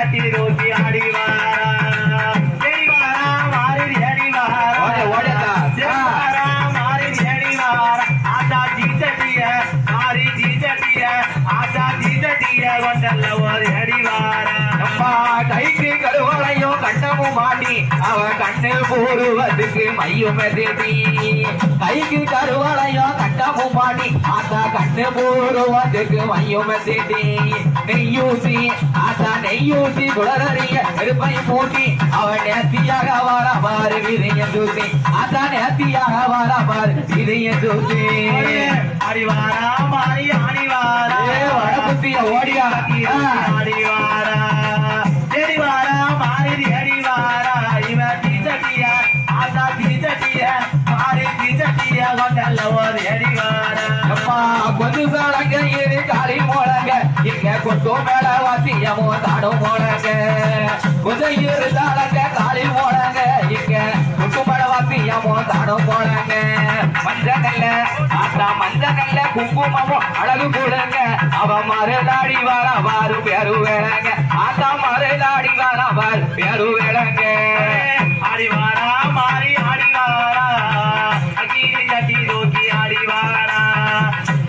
ஜாட்டி ரோட்டி ஆடி வாரா தேடி வாரா மாறி அடி வாரா வாரா மாறி அடி வாரா ஆசா ஜீஜடிய மாறி ஜீஜடிய ஆசா ஜீஜடிய கொண்டல்ல ஒரு அடி வாரா அம்மா கைக்கு கருவளையும் கண்ணமும் மாட்டி அவ கண்ணில் போடுவதுக்கு மையும் எதிரி கைக்கு கருவளையும் கண்ணமும் மாட்டி ஆசா கண்ணு போடுவதுக்கு மையும் எதிரி நெய்யூசி ஆசா நெய்யூசி குளறிய நெருப்பை மூட்டி அவன் நேர்த்தியாக வாரவாறு விதைய தூசி ஆசா நேர்த்தியாக வாரவாறு விதைய தூசி அடிவாரா மாறி ஆடிவாரா வடபுத்திய ஓடியா ஆடிவாரா தேடிவாரா மாறி அடிவாரா இவன் தீசட்டிய ஆசா தீசட்டிய மாறி தீசட்டிய கொண்டல்ல ஒரு அடிவாரா அம்மா கொஞ்சு சாலங்க ஏறி காளி மோளங்க இங்க கொட்டு மேல வாத்தியமோ தாடும் மோளங்க கொஞ்சம் ஏறு சாலங்க காளி மோளங்க இங்க கொட்டு மேல வாத்தியமோ தாடும் மோளங்க மஞ்ச நெல்ல ஆத்தா மஞ்ச நெல்ல குங்குமமோ அழகு போடுங்க அவ மரதாடி வர வாரு பேரு வேளங்க ஆத்தா மரதாடி வர வாரு பேரு வேளங்க ஆடிவாரா மாறி ஆடிவாரா அகிரி ஜட்டி ரோட்டி ஆடிவாரா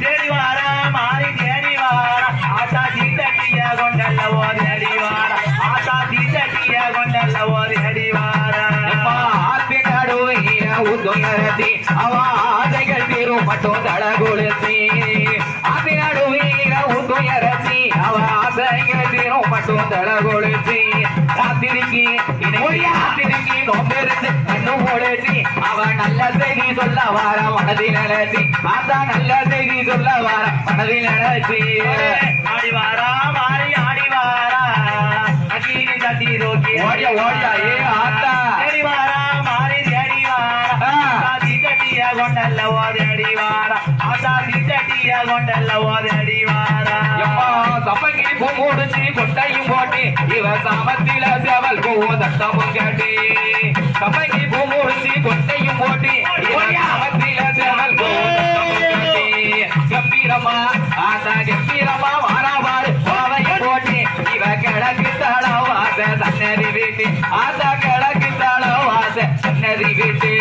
தேடிவாரா மாறி தேடிவாரா ஆசா தீசட்டிய கொண்டல்ல ஒரு அடிவாரா ஆசா தீசட்டிய கொண்டல்ல ஒரு அடிவாரா ஆத்தி நடுவைய உதுயரசி அவ ஆதைகள் தீரும் மட்டும் தளகுளிசி ஆத்தி நடுவைய உதுயரசி அவ ஆதைகள் தீரும் மட்டும் தளகுளிசி ராத்திரிக்கு ராத்திரிக்கு நோம்பிருந்து கண்ணு முழிச்சு அவ நல்ல செய்தி சொல்ல வார மனதில் நினைச்சி ஆத்தா நல்ல செய்தி சொல்ல வார மனதில் நினைச்சி ஆடிவாரா மாறி ஆடிவாரா அகிரி ஜட்டி ரோட்டி ஓடியா ஓடியா ஏ ஆத்தா தேடிவாரா மாறி தேடிவாரா ஆசா தீசட்டிய கொண்டல்ல ஒரு அடிவாரா ஆசா தீசட்டிய கொண்டல்ல ஒரு அடிவாரா சப்பங்கி பூ முடிச்சு கொட்டையும் போட்டி இவ சாமத்தில சேவல் பூ தட்டமும் கேட்டி சப்பங்கி பூ முடிச்சு கொட்டையும் போட்டி இவ சாமத்தில சேவல் பூ தட்டமும் கேட்டி கம்பீரமா ஆசா கம்பீரமா வாராவாறு பாவையும் போட்டி இவ கிழக்கு தளவாச சன்னதி வீட்டு ஆசா கிழக்கு தளவாச சன்னதி வீட்டு